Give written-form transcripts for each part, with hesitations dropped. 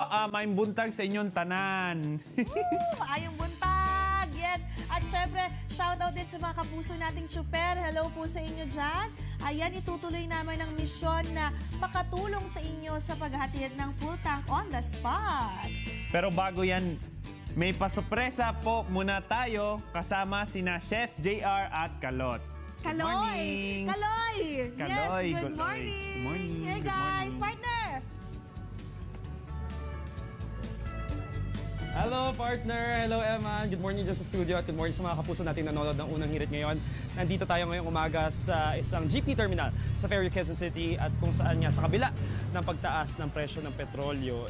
Maayong buntag sa inyong tanan. Maayong buntag! Yes! At syempre, shoutout din sa mga kapuso nating super. Hello po sa inyo dyan. Ayan, itutuloy naman ang misyon na makatulong sa inyo sa paghahatid ng full tank on the spot. Pero bago yan, may pasurpresa po muna tayo kasama sina Chef JR at Kalot. Kaloy! morning. Kaloy! Kaloy, Yes, good Kaloy. morning! Good morning, Hey good guys, morning. partner! Hello partner! Hello Eman! Good morning dyan sa studio at good morning sa mga kapuso natin nanonood ng unang hirit ngayon. Nandito tayo ngayong umaga sa isang jeepney terminal sa Ferry Quezon City at kung saan nga sa kabila ng pagtaas ng presyo ng petrolyo,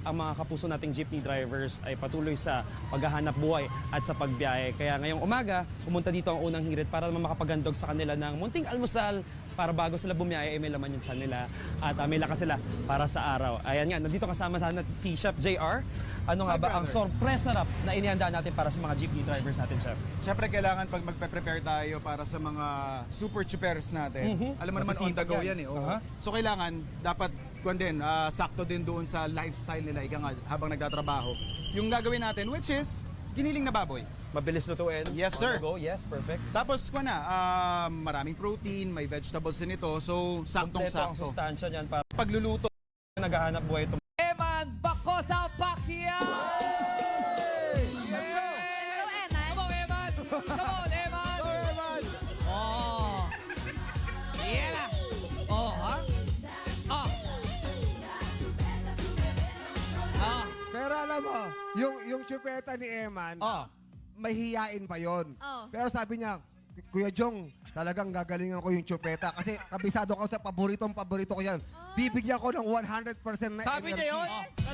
ang mga kapuso nating jeepney drivers ay patuloy sa paghahanap buhay at sa pagbiyahe. Kaya ngayong umaga, pumunta dito ang unang hirit para naman makapagandog sa kanila ng munting almusal para bago sila bumiyahe, may laman yung tiyan nila at may lakas sila para sa araw. Ayan nga, nandito kasama sana si Chef JR. Ano nga ba ang sorpresa rap na inihanda natin para sa mga jeepney drivers natin, Chef? Siyempre, kailangan pag magpe-prepare tayo para sa mga super chupers natin. Alam mo naman, on the go yan eh. Oo. So, kailangan, dapat sakto din doon sa lifestyle nila ika nga, habang nagtatrabaho. Yung gagawin natin, which is, giniling na baboy. Mabilis lutuin. Yes, sir. On the go. Yes, perfect. Tapos, maraming protein, may vegetables din ito. So, Kompleto ang saktong-sakto. sustansya niyan para Pagluluto, naghahanap buhay ito. Eman Bacosa Pacquiao! Go, Eman. Come on, Eman! Come on, Eman! Go, Eman! Oh! Yeah na! Oh, ha? Oh! Oh! Pero alam mo, yung chupeta ni Eman, may hiyain pa yon. Oh. Pero sabi niya, Kuya Jong, talagang gagalingan ko yung chupeta kasi kabisado ko sa paborito ko yan. Bibigyan ko ng 100% na Sabi energy. niya yun?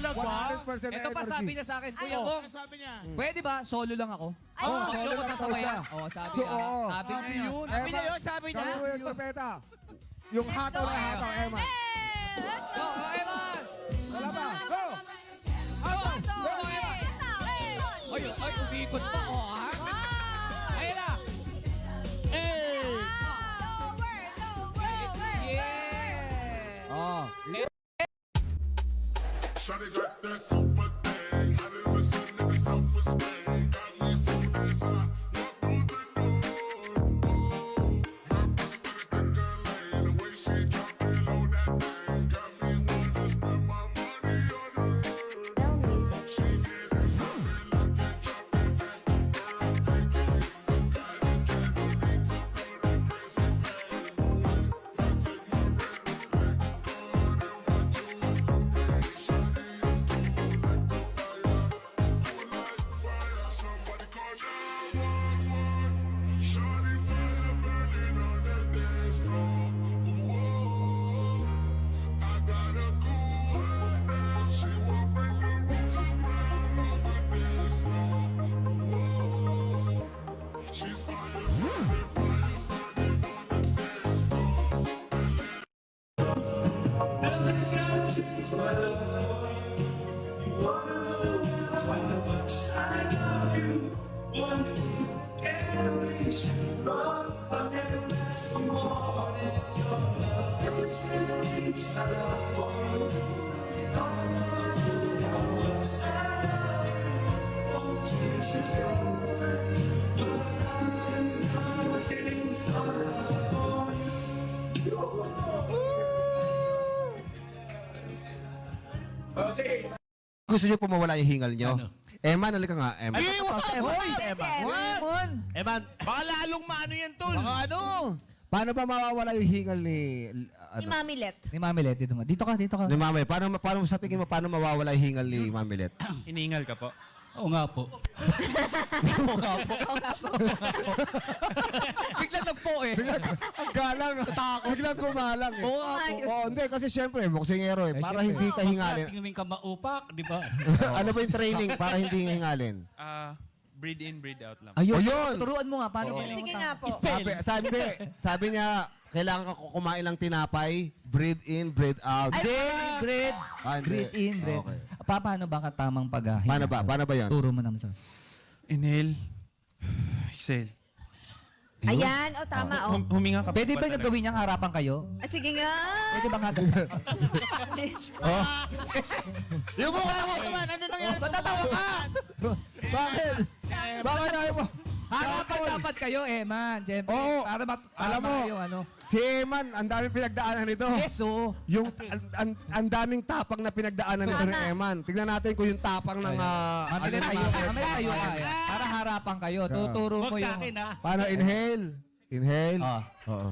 100% na Ito pa energy. sabi niya sa akin, Kuya Bong, pwede ba solo lang ako? Ay, Oh, Gusto solo ko lang sasabayan. siya. Oo, sabi So, niya. oo. Sabi niya yun. Sabi niya yun, sabi niya. Sabi mo yung chupeta. Yung hataw na hataw, Eman. Hey, let's Go, go! Eman! Wala ba? Go! Go, Eman! Ay, umikot pa. Oh, ha? Ayun na! Yeah! Oh. Shawty got that super thing, had it missing in the self-esteem. Got me soon as I walk through the door. My boots to the ticker lane, the way she drop it low that thing. Got me wanna spend my money on her. She get it poppin' like that drop it back. Girl, make it easy, guys, you can't no need to put on crazy fast. Move it, I take my rent back. Go on and watch you locate. Shawty is cool like the fire, cool like fire. Somebody call 911. Shawty fire burning on the dance floor. Ooh, oh, I got a cool her down. She won't bring the roof to ground on the dance floor. Ooh, oh, she's fire burning, fire burning on the dance floor. Gusto niyo po mawala yung hingal niyo? Eman, halika nga, Eman. Eman, baka lalong maano yan, tol. Baka ano? Paano ba mawawala yung hingal ni... Si Mami Let. Ni Mami Let, dito nga. Dito ka. Ni Mami? Paano sa tingin mo, paano mawawala yung hingal ni Mami Let? Iningal ka po. Oo nga po. Biglang nagpo eh. Ang galang, biglang gumalang eh. Oo nga po. Oo, hindi, kasi syempre, boksingero eh, para syempre. hindi ka hingalin. Tingnan ka maupak, di ba? Ano ba yung training para hindi hingalin? Breathe in, breathe out lang. Ayun. Ayun. Turuan mo nga, paano ba Sige nga po. Sabi niya, kailangan ka kumain ng tinapay, breathe in, breathe out. Breathe. Ah, hindi. Breathe in, breathe. Okay. Paano ba ka tamang paghahinga? Paano ba? Paano ba yan? Turo mo naman sa... Inhale. Exhale. Ayan, o tama, o. Huminga ka pa Pwede ba talaga. nagawin niyang harapan kayo? Ah, sige nga. Pwede ba nga? Yung mukha mo naman, ano nangyari? Matatawa ka! Bakit? Bakit ayaw mo? Harapan dapat kayo, Eman. Siyempre, Oo. para Alam mo, yung ano. Si Eman, ang daming pinagdaanan nito. Yes, oo. Yung ang daming tapang na pinagdaanan nito ni Eman. Tignan natin kung yung tapang ng Mamaya tayo ka. Para harapan kayo. Tuturo mo Huwag sa yung... akin, ha? Paano inhale? Inhale. Ah. Oo.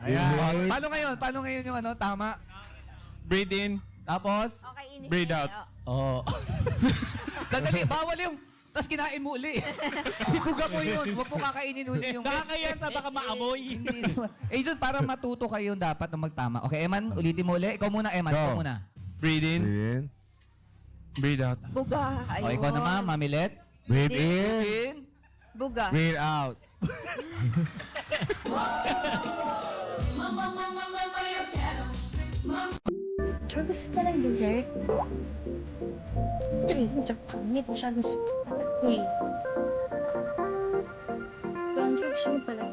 Ayan. Paano ngayon yung ano, tama? Breathe in. Tapos? Okay, inhale. Breathe out. Oo. Sandali, bawal yung... Tapos kinain mo uli. Ibuga mo yun. Huwag mo kakainin uli yung... Nakakaya sa baka maamoy. Hindi naman. Doon, para matuto kayo dapat na magtama. Okay, Eman, ulitin mo uli. Ikaw muna, Eman. Ikaw Go. muna. Breathe in. Breathe in. Breathe out. Buga. O, Ayun. ikaw naman, Mamilet. Breathe in. In. Buga. Breathe out. Sure, gusto ka ng dessert? Ay, medyo pangit. Siya gusto ko. Hey. Pero gusto mo pala.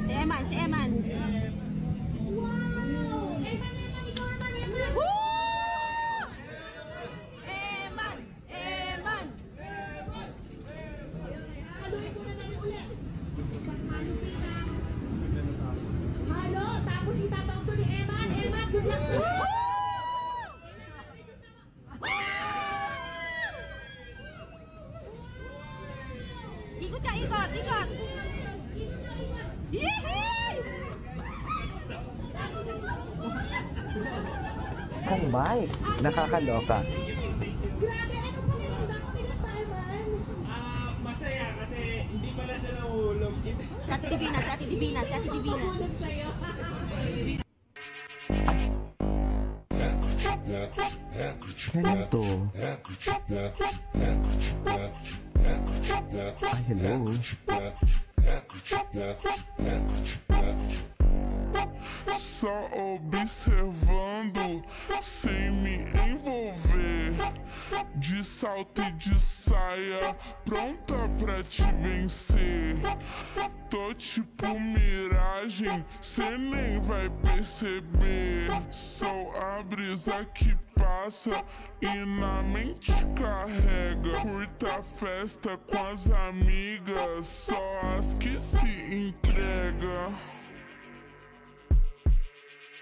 Si Eman, si Eman. Wow! Eman, ikaw naman, Eman! Woo! Eman! Eman! Haluin ko na namin ulit. Halo, tapos itatawag to ni Eman. Eman, good luck sa'yo! Ikot ka, ikot, ikot! Yehey! Oh my, nakakaloka. Grabe, ano po yung ibang pinagpalman? Masaya kasi hindi pala siya nahulog. Si Ate Divina, si Ate Divina, si Ate Divina. Kailan to? Ay, hello. Só observando, sem me envolver. De salto e de saia, pronta pra te vencer. Tô tipo miragem, cê nem vai perceber. Sou a brisa que passa e na mente carrega. Curta a festa com as amigas, só as que se entrega.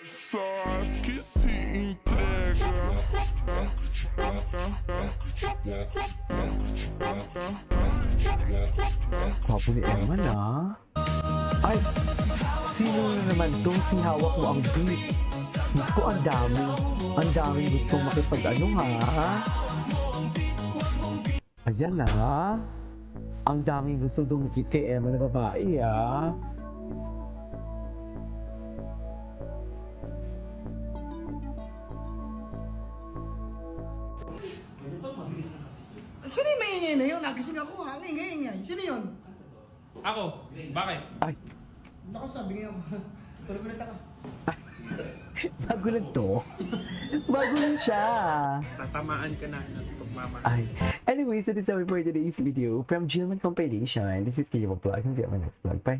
Só as que se entrega. Gwapo ni Eman, ah. Ay, sino na naman tong singhawak mo ang beat? Mas ko ang dami. Ang daming gustong makipag-ano, ha? Ayan, ha? Ang daming gusto dumikit kay Eman na babae, ha? Sino yung maingay na yun? Nagising ako ha. Ingay-ingay. Sino yun? Ako? Bakit? Ay, Naku, sabi ngayon. Tulog ulit ako. bago lang to. Bago lang siya. Tatamaan ka na ng pagmamahal. Ay. Anyways, that is all for today's video from Gilman Compilation. This is Kaya Vlog. See you on my next vlog. Bye.